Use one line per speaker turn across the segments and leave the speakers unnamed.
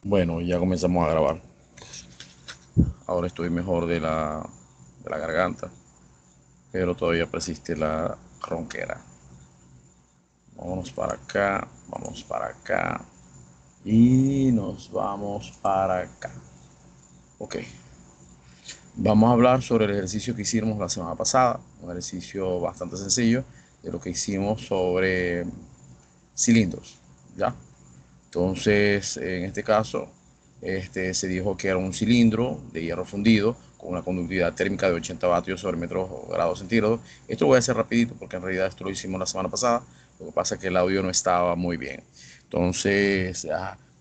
Bueno, ya comenzamos a grabar. Ahora estoy mejor de la garganta, pero todavía persiste la ronquera. Vámonos para acá, vamos para acá y nos vamos para acá. Ok, vamos a hablar sobre el ejercicio que hicimos la semana pasada. Un ejercicio bastante sencillo de lo que hicimos sobre cilindros. ¿Ya? Entonces, en este caso, se dijo que era un cilindro de hierro fundido con una conductividad térmica de 80 vatios sobre metros grados centígrados. Esto lo voy a hacer rapidito porque en realidad esto lo hicimos la semana pasada. Lo que pasa es que el audio no estaba muy bien. Entonces,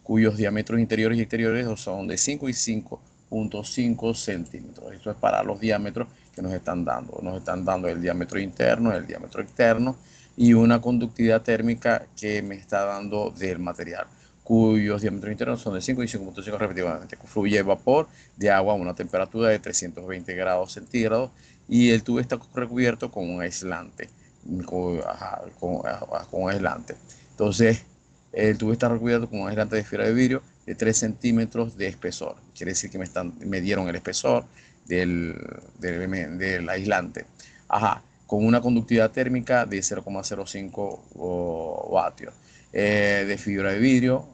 cuyos diámetros interiores y exteriores son de 5 y 5,5 centímetros. Esto es para los diámetros que nos están dando. Nos están dando el diámetro interno, el diámetro externo y una conductividad térmica que me está dando del material, cuyos diámetros internos son de 5 y 5,5 respectivamente. Fluye vapor de agua a una temperatura de 320 grados centígrados y el tubo está recubierto con un aislante. Con aislante. Entonces, el tubo está recubierto con un aislante de fibra de vidrio de 3 centímetros de espesor. Quiere decir que me dieron el espesor del aislante. Con una conductividad térmica de 0,05 vatios de fibra de vidrio.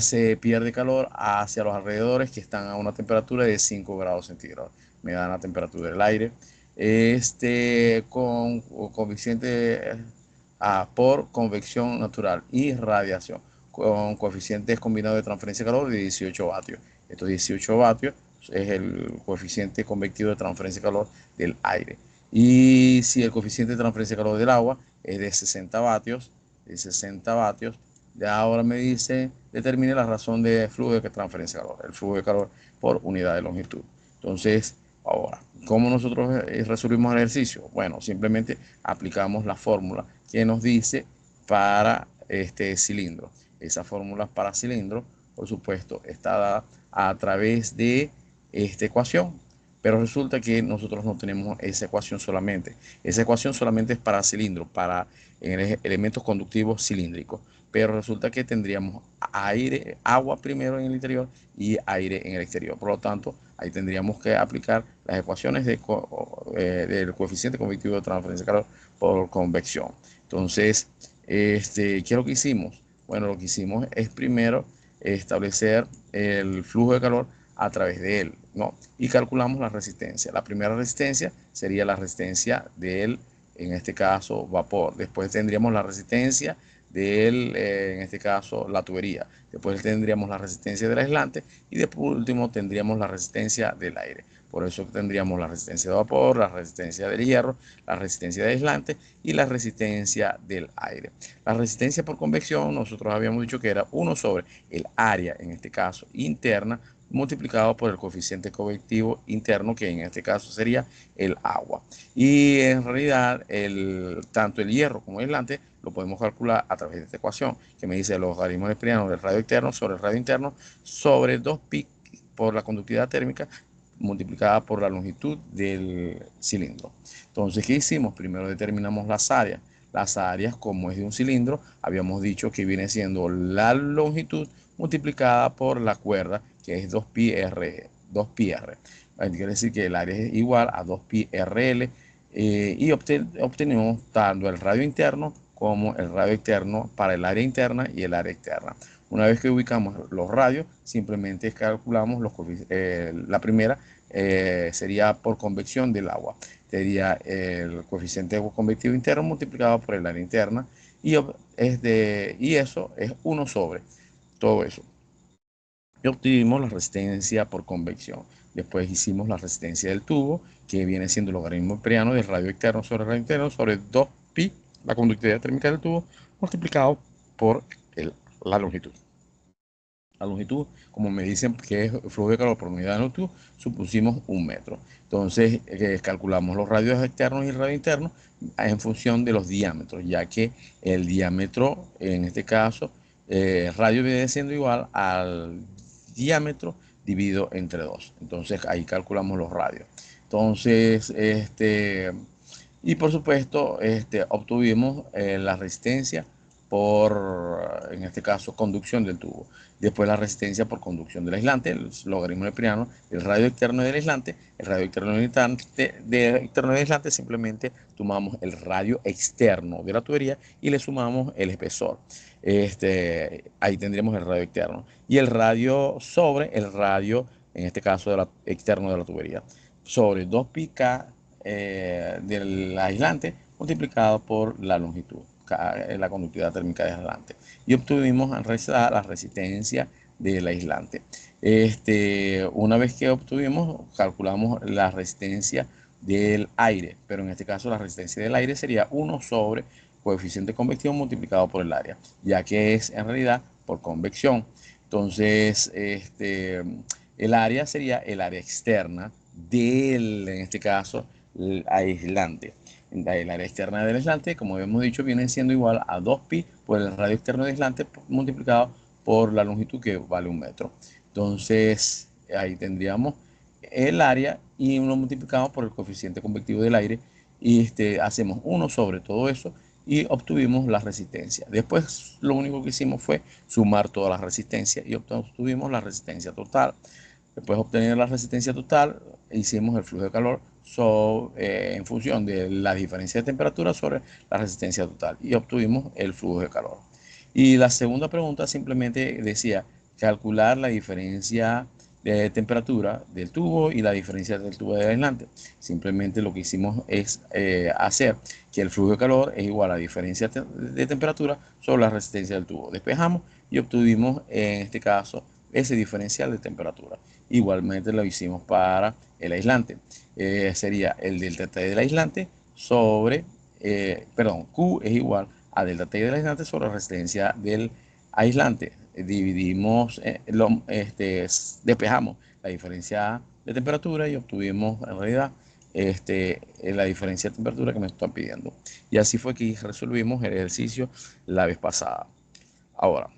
Se pierde calor hacia los alrededores que están a una temperatura de 5 grados centígrados. Me dan la temperatura del aire. Con coeficiente por convección natural y radiación, con coeficientes combinados de transferencia de calor de 18 vatios. Estos 18 vatios es el coeficiente convectivo de transferencia de calor del aire. Y si el coeficiente de transferencia de calor del agua es de 60 vatios, ya ahora me dice, determine la razón de flujo de transferencia de calor, el flujo de calor por unidad de longitud. Entonces, ahora, ¿cómo nosotros resolvimos el ejercicio? Bueno, simplemente aplicamos la fórmula que nos dice para este cilindro. Esa fórmula para cilindro, por supuesto, está dada a través de esta ecuación. Pero resulta que nosotros no tenemos esa ecuación solamente. Esa ecuación solamente es para cilindro, para elementos conductivos cilíndricos. Pero resulta que tendríamos aire, agua primero en el interior y aire en el exterior. Por lo tanto, ahí tendríamos que aplicar las ecuaciones del coeficiente convectivo de transferencia de calor por convección. Entonces, ¿qué es lo que hicimos? Bueno, lo que hicimos es primero establecer el flujo de calor a través de él, ¿no? Y calculamos la resistencia. La primera resistencia sería la resistencia del, en este caso, vapor. Después tendríamos la resistencia del, en este caso, la tubería. Después tendríamos la resistencia del aislante y de por último tendríamos la resistencia del aire. Por eso tendríamos la resistencia de vapor, la resistencia del hierro, la resistencia de aislante y la resistencia del aire. La resistencia por convección, nosotros habíamos dicho que era 1 sobre el área, en este caso interna, multiplicado por el coeficiente convectivo interno, que en este caso sería el agua. Y en realidad, tanto el hierro como el aislante lo podemos calcular a través de esta ecuación, que me dice el logaritmo neperiano del radio externo sobre el radio interno sobre 2pi por la conductividad térmica multiplicada por la longitud del cilindro. Entonces, ¿qué hicimos? Primero determinamos las áreas. Las áreas, como es de un cilindro, habíamos dicho que viene siendo la longitud multiplicada por la cuerda, que es 2πr. 2πr. Quiere decir que el área es igual a 2πrl y obtenemos tanto el radio interno como el radio externo para el área interna y el área externa. Una vez que ubicamos los radios, simplemente calculamos la primera sería por convección del agua. Sería el coeficiente convectivo interno multiplicado por el área interna y eso es 1 sobre todo eso. Y obtuvimos la resistencia por convección. Después hicimos la resistencia del tubo, que viene siendo el logaritmo imperiano del radio externo sobre el radio interno sobre 2pi, la conductividad térmica del tubo, multiplicado por la longitud. La longitud, como me dicen que es flujo de calor por unidad de longitud, supusimos 1 metro. Entonces, calculamos los radios externos y el radio interno en función de los diámetros, ya que el diámetro, en este caso, radio viene siendo igual al diámetro dividido entre 2. Entonces, ahí calculamos los radios. Entonces, y por supuesto, obtuvimos la resistencia por, en este caso, conducción del tubo. Después la resistencia por conducción del aislante, el logaritmo neperiano, el radio externo del aislante, el radio externo del aislante, simplemente tomamos el radio externo de la tubería y le sumamos el espesor. Ahí tendríamos el radio externo. Y el radio sobre el radio, en este caso externo de la tubería, sobre 2πk del aislante multiplicado por la longitud, la conductividad térmica del aislante. Y obtuvimos en realidad la resistencia del aislante. Una vez que obtuvimos, calculamos la resistencia del aire, pero en este caso la resistencia del aire sería 1 sobre coeficiente de convección multiplicado por el área, ya que es en realidad por convección. Entonces, el área sería el área externa del, en este caso, el aislante. El área externa del aislante, como hemos dicho, viene siendo igual a 2pi por el radio externo del aislante multiplicado por la longitud, que vale 1 metro. Entonces, ahí tendríamos el área y lo multiplicamos por el coeficiente convectivo del aire y hacemos 1 sobre todo eso y obtuvimos la resistencia. Después lo único que hicimos fue sumar todas las resistencias y obtuvimos la resistencia total. Después de obtener la resistencia total, hicimos el flujo de calor en función de la diferencia de temperatura sobre la resistencia total y obtuvimos el flujo de calor. Y la segunda pregunta simplemente decía calcular la diferencia de temperatura del tubo y la diferencia del tubo de aislante. Simplemente lo que hicimos es hacer que el flujo de calor es igual a la diferencia de temperatura sobre la resistencia del tubo. Despejamos y obtuvimos en este caso ese diferencial de temperatura. Igualmente lo hicimos para el aislante. Sería el delta T del aislante sobre, Q es igual a delta T del aislante sobre la resistencia del aislante. Dividimos, despejamos la diferencia de temperatura y obtuvimos en realidad la diferencia de temperatura que me están pidiendo. Y así fue que resolvimos el ejercicio la vez pasada. Ahora,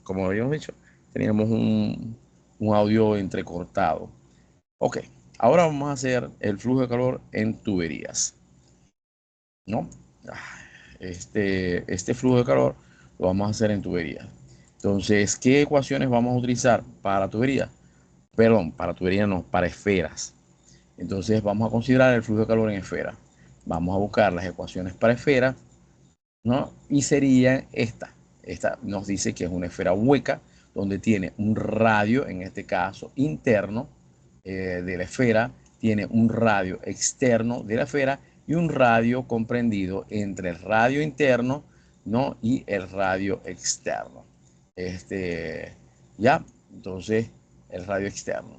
como habíamos dicho, teníamos un audio entrecortado. Ok, ahora vamos a hacer el flujo de calor en tuberías, ¿no? Este flujo de calor lo vamos a hacer en tuberías. Entonces, ¿qué ecuaciones vamos a utilizar para tuberías? Perdón, para tuberías no, para esferas. Entonces vamos a considerar el flujo de calor en esfera. Vamos a buscar las ecuaciones para esfera, ¿no? Y sería esta. Esta nos dice que es una esfera hueca donde tiene un radio, en este caso interno de la esfera, tiene un radio externo de la esfera y un radio comprendido entre el radio interno, ¿no? Y el radio externo. Ya, entonces el radio externo.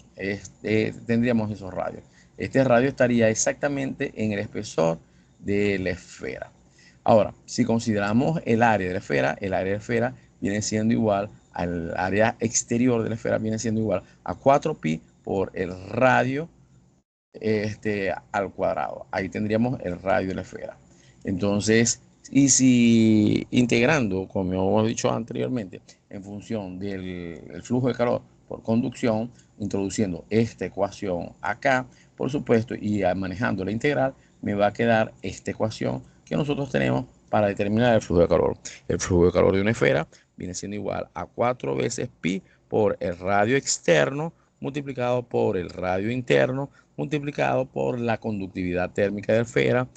Tendríamos esos radios. Este radio estaría exactamente en el espesor de la esfera. Ahora, si consideramos el área de la esfera, el área de la esfera viene siendo igual al área exterior de la esfera, viene siendo igual a 4pi por el radio al cuadrado. Ahí tendríamos el radio de la esfera. Entonces, y si integrando, como hemos dicho anteriormente, en función del flujo de calor por conducción, introduciendo esta ecuación acá, por supuesto, y manejando la integral, me va a quedar esta ecuación que nosotros tenemos para determinar el flujo de calor. El flujo de calor de una esfera viene siendo igual a 4 veces pi por el radio externo multiplicado por el radio interno multiplicado por la conductividad térmica de la esfera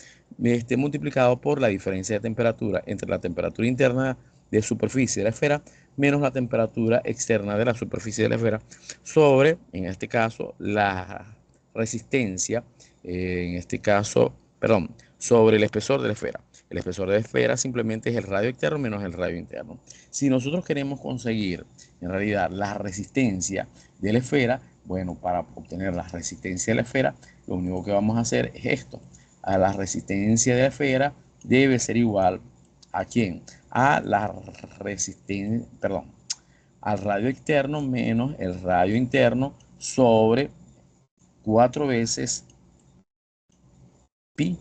multiplicado por la diferencia de temperatura entre la temperatura interna de superficie de la esfera menos la temperatura externa de la superficie de la esfera sobre, en este caso, la resistencia, en este caso, perdón, sobre el espesor de la esfera. El espesor de la esfera simplemente es el radio externo menos el radio interno. Si nosotros queremos conseguir, en realidad, la resistencia de la esfera, bueno, para obtener la resistencia de la esfera, lo único que vamos a hacer es esto. A la resistencia de la esfera debe ser igual ¿a quién? A la resistencia, perdón, al radio externo menos el radio interno sobre 4 veces pi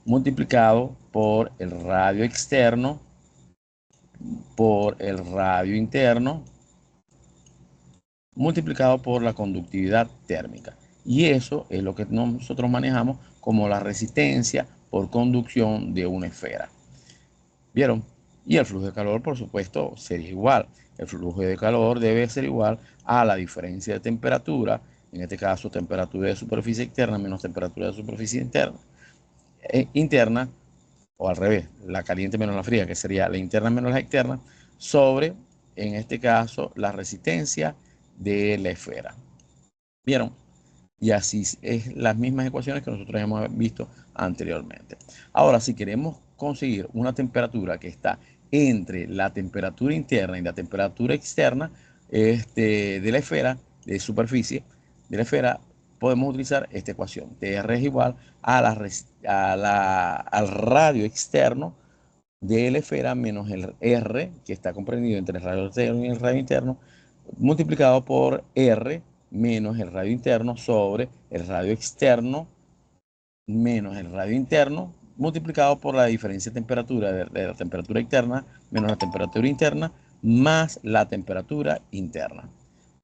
multiplicado por el radio externo por el radio interno multiplicado por la conductividad térmica. Y eso es lo que nosotros manejamos como la resistencia por conducción de una esfera. ¿Vieron? Y el flujo de calor, por supuesto, sería igual. El flujo de calor debe ser igual a la diferencia de temperatura, en este caso temperatura de superficie externa menos temperatura de superficie interna, o al revés, la caliente menos la fría, que sería la interna menos la externa, sobre, en este caso, la resistencia de la esfera. ¿Vieron? Y así es las mismas ecuaciones que nosotros hemos visto anteriormente. Ahora, si queremos conseguir una temperatura que está entre la temperatura interna y la temperatura externa de la esfera, de superficie de la esfera, podemos utilizar esta ecuación. TR es igual a al radio externo de la esfera menos el R, que está comprendido entre el radio externo y el radio interno, multiplicado por R menos el radio interno sobre el radio externo menos el radio interno, multiplicado por la diferencia de temperatura de la temperatura externa menos la temperatura interna, más la temperatura interna.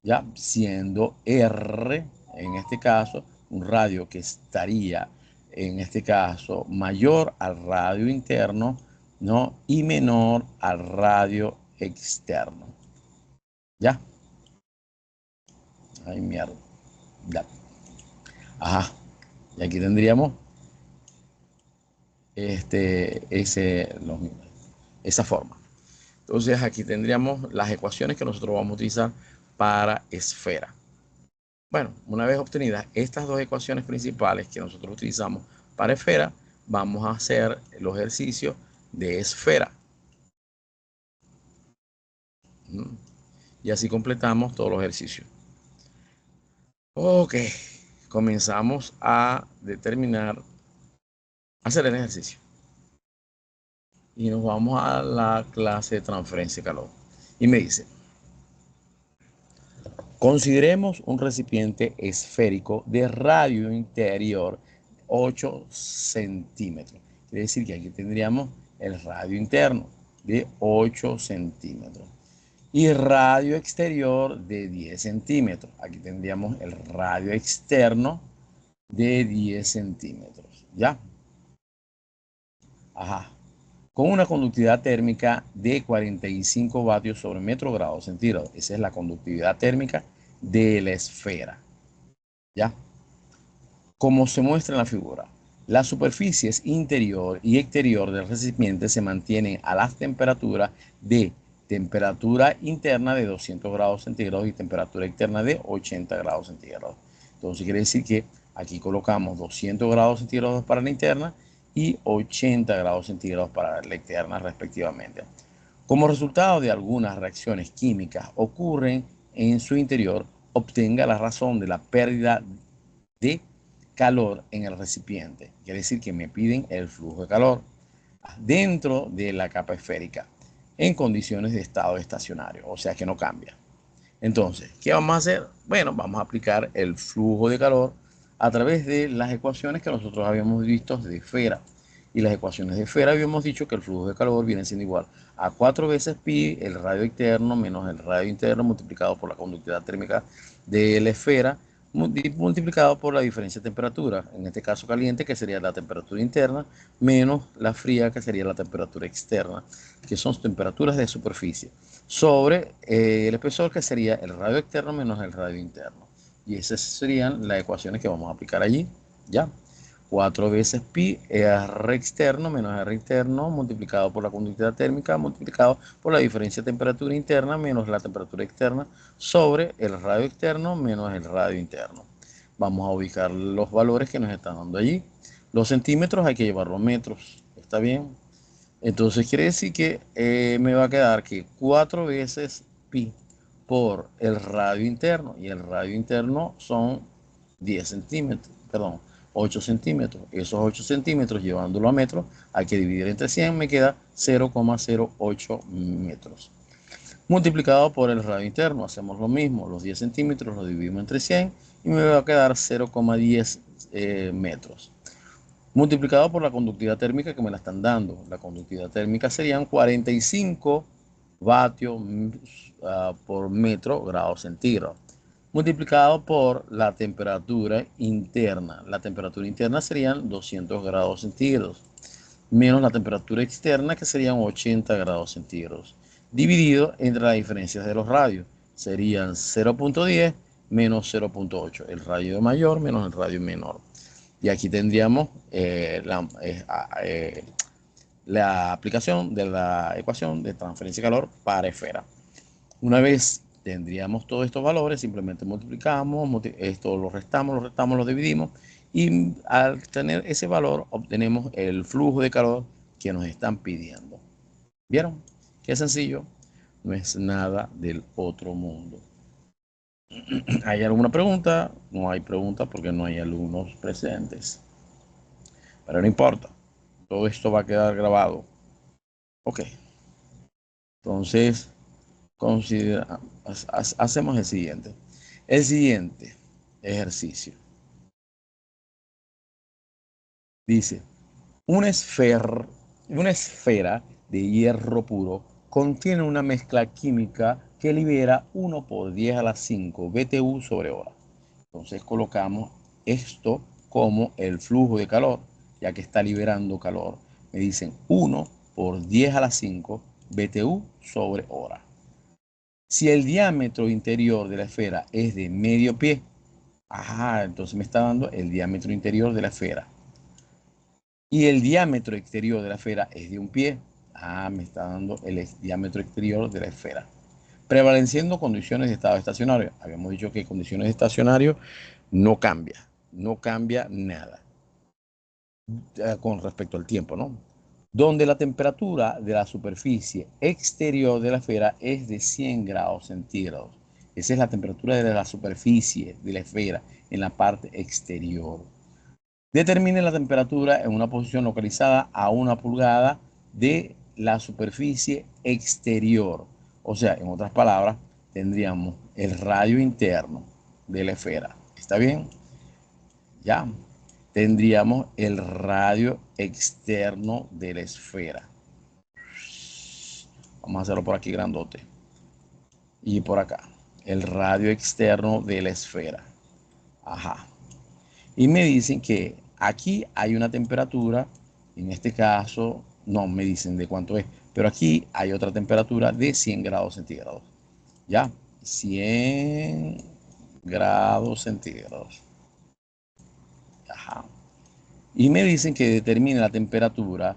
Ya siendo R, en este caso, un radio que estaría, en este caso, mayor al radio interno, ¿no? Y menor al radio externo. ¿Ya? Ay, mierda. Ya. Ajá. Y aquí tendríamos esa forma. Entonces aquí tendríamos las ecuaciones que nosotros vamos a utilizar para esfera. Bueno, una vez obtenidas estas dos ecuaciones principales que nosotros utilizamos para esfera, vamos a hacer los ejercicios de esfera. Y así completamos todos los ejercicios. Ok, comenzamos a determinar, hacer el ejercicio. Y nos vamos a la clase de transferencia de calor. Y me dice, consideremos un recipiente esférico de radio interior 8 centímetros. Quiere decir que aquí tendríamos el radio interno de 8 centímetros y radio exterior de 10 centímetros. Aquí tendríamos el radio externo de 10 centímetros. ¿Ya? Ajá. Con una conductividad térmica de 45 vatios sobre metro grado centígrado. Esa es la conductividad térmica de la esfera. ¿Ya? Como se muestra en la figura, las superficies interior y exterior del recipiente se mantienen a las temperaturas de temperatura interna de 200 grados centígrados y temperatura externa de 80 grados centígrados. Entonces quiere decir que aquí colocamos 200 grados centígrados para la interna y 80 grados centígrados para la externa respectivamente. Como resultado de algunas reacciones químicas ocurren en su interior, obtenga la razón de la pérdida de calor en el recipiente. Quiere decir que me piden el flujo de calor dentro de la capa esférica en condiciones de estado estacionario, o sea que no cambia. Entonces, ¿qué vamos a hacer? Bueno, vamos a aplicar el flujo de calor a través de las ecuaciones que nosotros habíamos visto de esfera. Y las ecuaciones de esfera habíamos dicho que el flujo de calor viene siendo igual a 4 veces pi, el radio externo menos el radio interno multiplicado por la conductividad térmica de la esfera, multiplicado por la diferencia de temperatura, en este caso caliente, que sería la temperatura interna, menos la fría, que sería la temperatura externa, que son temperaturas de superficie, sobre el espesor, que sería el radio externo menos el radio interno. Y esas serían las ecuaciones que vamos a aplicar allí, ¿ya? 4 veces pi R externo menos R interno multiplicado por la conductividad térmica multiplicado por la diferencia de temperatura interna menos la temperatura externa sobre el radio externo menos el radio interno. Vamos a ubicar los valores que nos están dando allí. Los centímetros hay que llevarlos a metros, ¿está bien? Entonces quiere decir que me va a quedar que 4 veces pi por el radio interno, y el radio interno son 10 centímetros, perdón, 8 centímetros. Esos 8 centímetros, llevándolo a metros, hay que dividir entre 100, me queda 0,08 metros. Multiplicado por el radio interno, hacemos lo mismo, los 10 centímetros los dividimos entre 100 y me va a quedar 0,10 metros. Multiplicado por la conductividad térmica que me la están dando. La conductividad térmica serían 45 vatios por metro grado centígrado. Multiplicado por la temperatura interna. La temperatura interna serían 200 grados centígrados. menos la temperatura externa, que serían 80 grados centígrados, dividido entre las diferencias de los radios. Serían 0.10 menos 0.8, el radio mayor menos el radio menor. Y aquí tendríamos la aplicación de la ecuación de transferencia de calor para esfera. Una vez tendríamos todos estos valores, simplemente multiplicamos, esto lo restamos, lo dividimos, y al tener ese valor obtenemos el flujo de calor que nos están pidiendo. ¿Vieron? Qué sencillo. No es nada del otro mundo. ¿Hay alguna pregunta? No hay pregunta porque no hay alumnos presentes. Pero no importa. Todo esto va a quedar grabado. Ok. Entonces, hacemos el siguiente. El siguiente ejercicio dice, una esfera de hierro puro contiene una mezcla química que libera 1 por 10 a la 5 BTU sobre hora. Entonces colocamos esto como el flujo de calor, ya que está liberando calor. Me dicen 1 por 10 a la 5 BTU sobre hora. Si el diámetro interior de la esfera es de medio pie, entonces me está dando el diámetro interior de la esfera. Y el diámetro exterior de la esfera es de un pie. Me está dando el diámetro exterior de la esfera. Prevaleciendo condiciones de estado estacionario. Habíamos dicho que condiciones de estacionario no cambia nada con respecto al tiempo, ¿no? Donde la temperatura de la superficie exterior de la esfera es de 100 grados centígrados. Esa es la temperatura de la superficie de la esfera en la parte exterior. Determine la temperatura en una posición localizada a 1 pulgada de la superficie exterior. O sea, en otras palabras, tendríamos el radio interno de la esfera. ¿Está bien? Ya. Tendríamos el radio externo de la esfera. Vamos a hacerlo por aquí grandote. Y por acá. El radio externo de la esfera. Y me dicen que aquí hay una temperatura, en este caso, no me dicen de cuánto es, pero aquí hay otra temperatura de 100 grados centígrados. ¿Ya? 100 grados centígrados. Y me dicen que determine la temperatura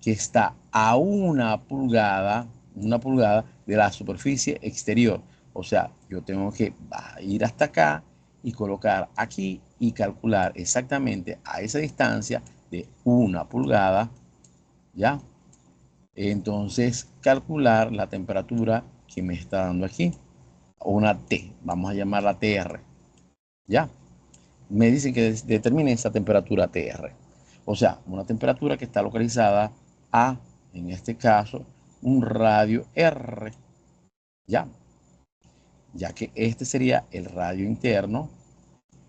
que está a 1 pulgada de la superficie exterior. O sea, yo tengo que ir hasta acá y colocar aquí y calcular exactamente a esa distancia de 1 pulgada, ¿ya? Entonces, calcular la temperatura que me está dando aquí, una T, vamos a llamarla TR, ¿ya? Me dicen que determine esa temperatura TR. O sea, una temperatura que está localizada a, en este caso, un radio R, ¿ya? Ya que este sería el radio interno,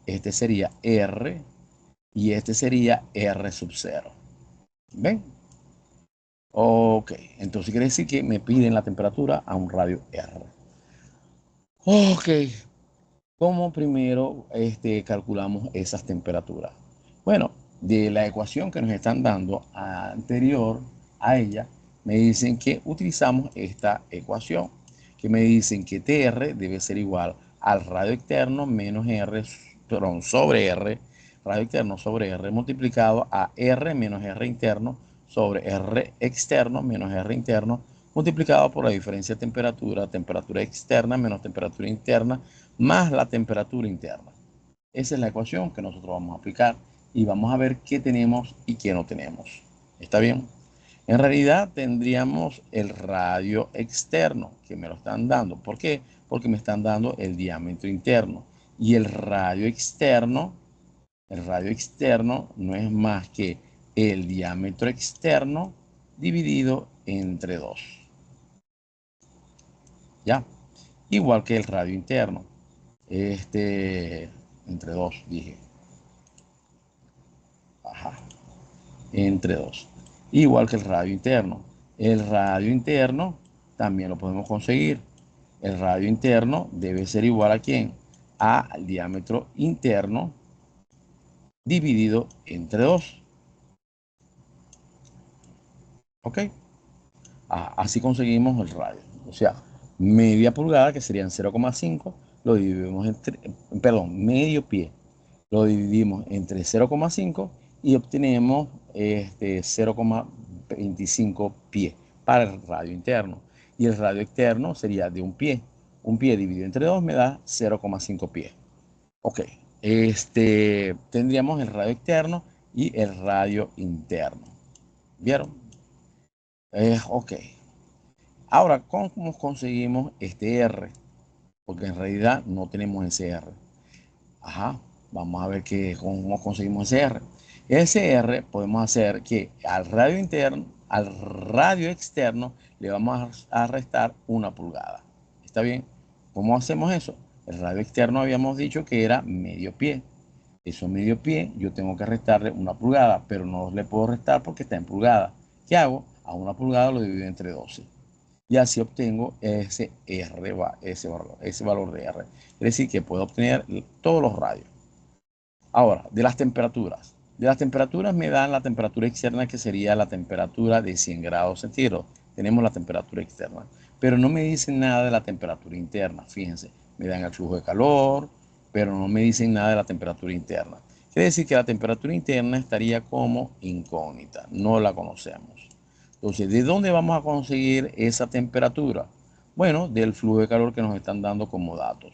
este sería R y este sería R sub 0. ¿Ven? Ok, entonces quiere decir que me piden la temperatura a un radio R. Ok, ¿cómo primero calculamos esas temperaturas? Bueno, de la ecuación que nos están dando anterior a ella, me dicen que utilizamos esta ecuación, que me dicen que TR debe ser igual al radio externo menos R, perdón, sobre R, radio externo sobre R multiplicado a R menos R interno sobre R externo menos R interno multiplicado por la diferencia de temperatura, temperatura externa menos temperatura interna, más la temperatura interna. Esa es la ecuación que nosotros vamos a aplicar y vamos a ver qué tenemos y qué no tenemos. ¿Está bien? En realidad tendríamos el radio externo que me lo están dando. ¿Por qué? Porque me están dando el diámetro interno. Y el radio externo no es más que el diámetro externo dividido entre 2. ¿Ya? Igual que el radio interno. Entre 2, dije. Entre 2. Igual que el radio interno. El radio interno también lo podemos conseguir. El radio interno debe ser igual a ¿quién? Al diámetro interno dividido entre 2. ¿Ok? Así conseguimos el radio. O sea, media pulgada, que serían 0,5, lo dividimos entre, perdón, medio pie, lo dividimos entre 0,5 y obtenemos 0,25 pie para el radio interno. Y el radio externo sería de un pie. Un pie dividido entre 2 me da 0,5 pies. Ok, tendríamos el radio externo y el radio interno. ¿Vieron? Ok. Ahora, ¿cómo conseguimos este R? Porque en realidad no tenemos ese R. Ajá, vamos a ver cómo conseguimos ese R. Ese R podemos hacer que al radio interno, al radio externo, le vamos a restar 1 pulgada. ¿Está bien? ¿Cómo hacemos eso? El radio externo habíamos dicho que era medio pie. Eso medio pie, yo tengo que restarle 1 pulgada, pero no le puedo restar porque está en pulgada. ¿Qué hago? A 1 pulgada lo divido entre 12 y así obtengo ese R, ese valor de R. Es decir, que puedo obtener todos los radios. Ahora, de las temperaturas. De las temperaturas me dan la temperatura externa, que sería la temperatura de 100 grados centígrados. Tenemos la temperatura externa. Pero no me dicen nada de la temperatura interna. Fíjense, me dan el flujo de calor, pero no me dicen nada de la temperatura interna. Quiere decir que la temperatura interna estaría como incógnita. No la conocemos. Entonces, ¿de dónde vamos a conseguir esa temperatura? Bueno, del flujo de calor que nos están dando como datos.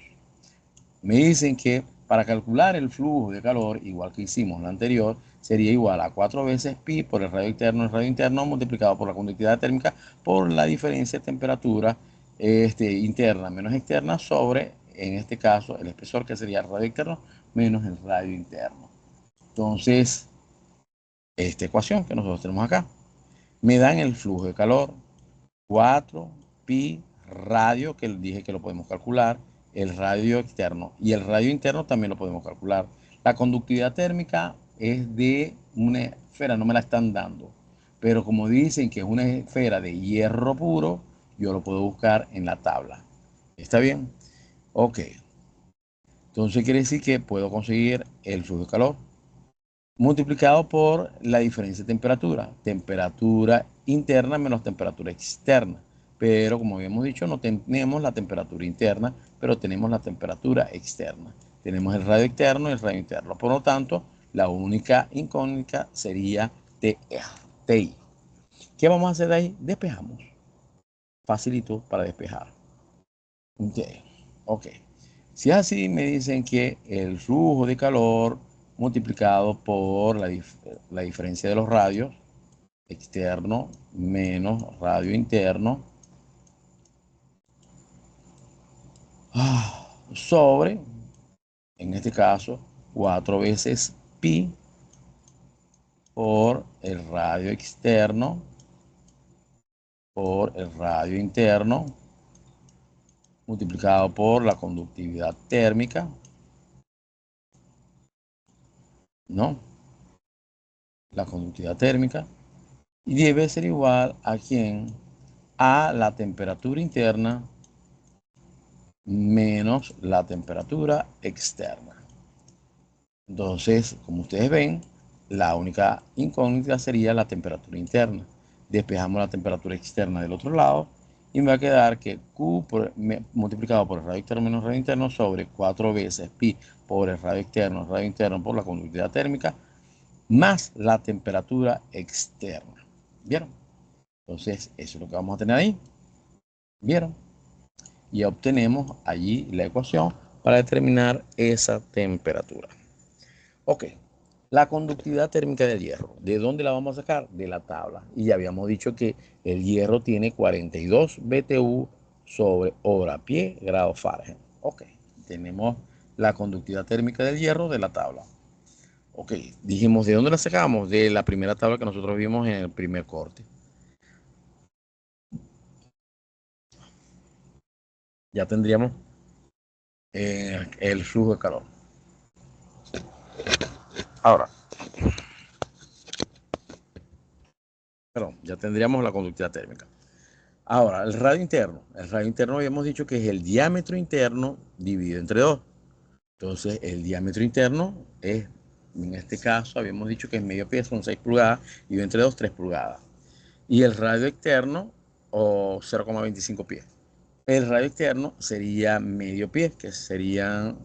Me dicen que para calcular el flujo de calor, igual que hicimos la anterior, sería igual a 4 veces pi por el radio interno multiplicado por la conductividad térmica por la diferencia de temperatura interna menos externa sobre, en este caso, el espesor, que sería el radio externo menos el radio interno. Entonces, esta ecuación que nosotros tenemos acá, me dan el flujo de calor, 4 pi radio, que dije que lo podemos calcular, el radio externo, y el radio interno también lo podemos calcular. La conductividad térmica es de una esfera, no me la están dando, pero como dicen que es una esfera de hierro puro, yo lo puedo buscar en la tabla. ¿Está bien? Ok. Entonces quiere decir que puedo conseguir el flujo de calor multiplicado por la diferencia de temperatura. Temperatura interna menos temperatura externa. Pero como habíamos dicho, no tenemos la temperatura interna, pero tenemos la temperatura externa. Tenemos el radio externo y el radio interno. Por lo tanto, la única incógnita sería TI. ¿Qué vamos a hacer de ahí? Despejamos. Facilito para despejar. Ok. Ok. Si es así, me dicen que el flujo de calor multiplicado por la diferencia de los radios externo menos radio interno sobre, en este caso, 4 veces pi por el radio externo por el radio interno multiplicado por la conductividad térmica, ¿no? La conductividad térmica, y debe ser igual a quién, a la temperatura interna menos la temperatura externa. Entonces, como ustedes ven, la única incógnita sería la temperatura interna. Despejamos la temperatura externa del otro lado y me va a quedar que Q multiplicado por el radio externo menos radio interno sobre 4 veces pi por el radio interno por la conductividad térmica, más la temperatura externa. ¿Vieron? Entonces, eso es lo que vamos a tener ahí. ¿Vieron? Y obtenemos allí la ecuación para determinar esa temperatura. Ok, la conductividad térmica del hierro, ¿de dónde la vamos a sacar? De la tabla. Y ya habíamos dicho que el hierro tiene 42 BTU sobre hora pie grado Fahrenheit. Ok, tenemos la conductividad térmica del hierro de la tabla. Ok, dijimos, ¿de dónde la sacamos? De la primera tabla que nosotros vimos en el primer corte. Ya tendríamos el flujo de calor. Ahora, perdón, ya tendríamos la conductividad térmica. Ahora, el radio interno. El radio interno habíamos dicho que es el diámetro interno dividido entre 2. Entonces, el diámetro interno en este caso, habíamos dicho que es medio pie, son 6 pulgadas, dividido entre 2, 3 pulgadas. Y el radio externo, o 0,25 pies. El radio externo sería medio pie, que serían,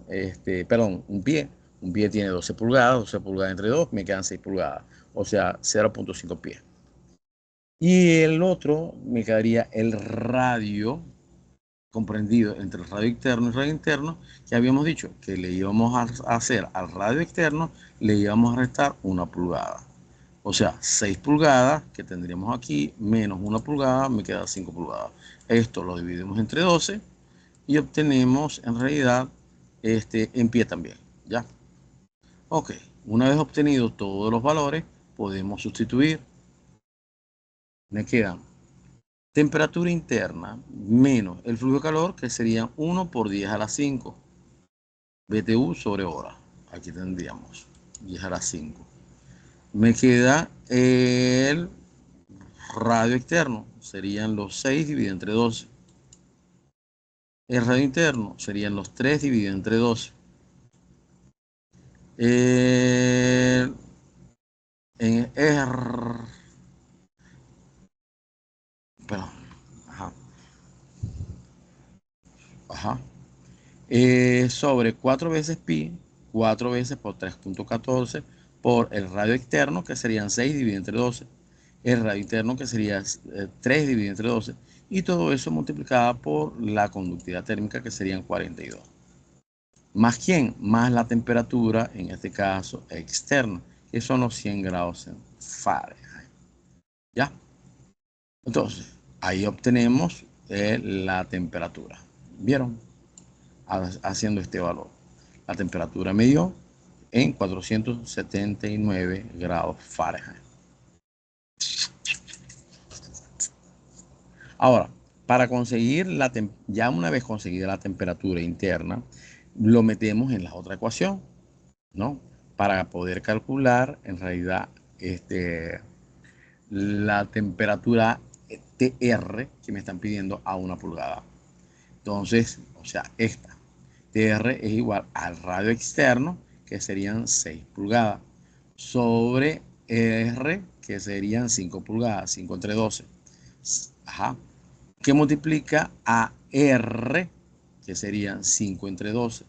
perdón, un pie. Un pie tiene 12 pulgadas entre 2, me quedan 6 pulgadas. O sea, 0,5 pies. Y el otro me quedaría el radio comprendido entre el radio externo y el radio interno, que habíamos dicho que le íbamos a hacer al radio externo, le íbamos a restar 1 pulgada. O sea, 6 pulgadas que tendríamos aquí, menos 1 pulgada, me queda 5 pulgadas. Esto lo dividimos entre 12 y obtenemos en realidad en pie también. ¿Ya? Ok, una vez obtenido todos los valores, podemos sustituir. Me quedan temperatura interna menos el flujo de calor, que serían 1 por 10 a la 5. BTU sobre hora. Aquí tendríamos 10 a la 5. Me queda el radio externo. Serían los 6 dividido entre 12. El radio interno serían los 3 dividido entre 12. El, en R, perdón, ajá, ajá, sobre 4 veces pi, 4 veces por 3,14 por el radio externo, que serían 6 dividido entre 12, el radio interno, que sería 3 dividido entre 12, y todo eso multiplicado por la conductividad térmica, que serían 42. ¿Más quién? Más la temperatura, en este caso externa, que son los 100 grados en Fahrenheit. ¿Ya? Entonces, ahí obtenemos la temperatura. ¿Vieron? Haciendo este valor. La temperatura me dio en 479 grados Fahrenheit. Ahora, para conseguir ya una vez conseguida la temperatura interna, lo metemos en la otra ecuación, ¿no? Para poder calcular en realidad la temperatura TR que me están pidiendo a 1 pulgada. Entonces, o sea, esta TR es igual al radio externo, que serían 6 pulgadas, sobre R, que serían 5 pulgadas, 5 entre 12. Ajá. Que multiplica a R, que serían 5 entre 12,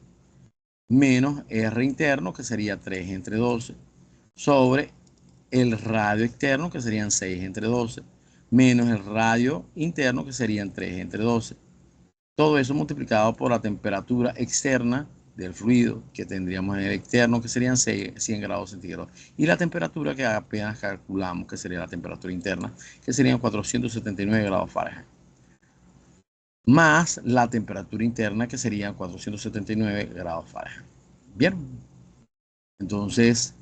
menos R interno, que sería 3 entre 12, sobre el radio externo, que serían 6 entre 12, menos el radio interno, que serían 3 entre 12. Todo eso multiplicado por la temperatura externa del fluido que tendríamos en el externo, que serían 100 grados centígrados. Y la temperatura que apenas calculamos, que sería la temperatura interna, que serían 479 grados Fahrenheit. Más la temperatura interna, que serían 479 grados Fahrenheit. Bien. Entonces,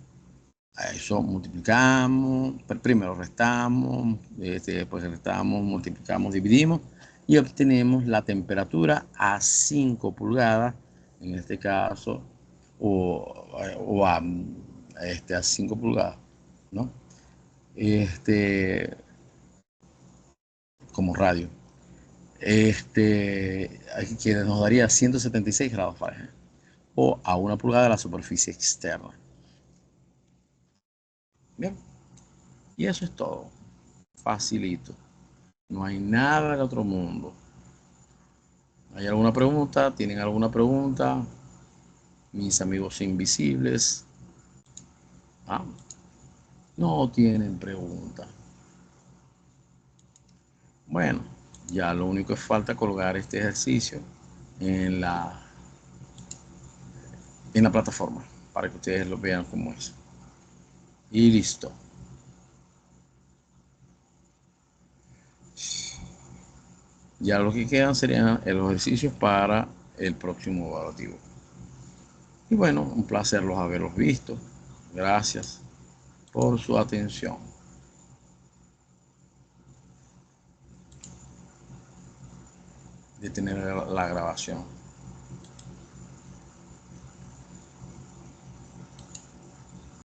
a eso multiplicamos, primero restamos, después restamos, multiplicamos, dividimos y obtenemos la temperatura a 5 pulgadas, en este caso, o a 5 pulgadas, ¿no? Como radio. Que nos daría 176 grados Fahrenheit, o a 1 pulgada de la superficie externa. Bien, y eso es todo. Facilito. No hay nada del otro mundo. ¿Hay alguna pregunta? ¿Tienen alguna pregunta? Mis amigos invisibles. Ah, no tienen pregunta. Bueno, ya lo único que falta es colgar este ejercicio en la plataforma para que ustedes lo vean como es. Y listo. Ya lo que quedan serían los ejercicios para el próximo evaluativo. Y bueno, un placer haberlos visto. Gracias por su atención. Detener la grabación.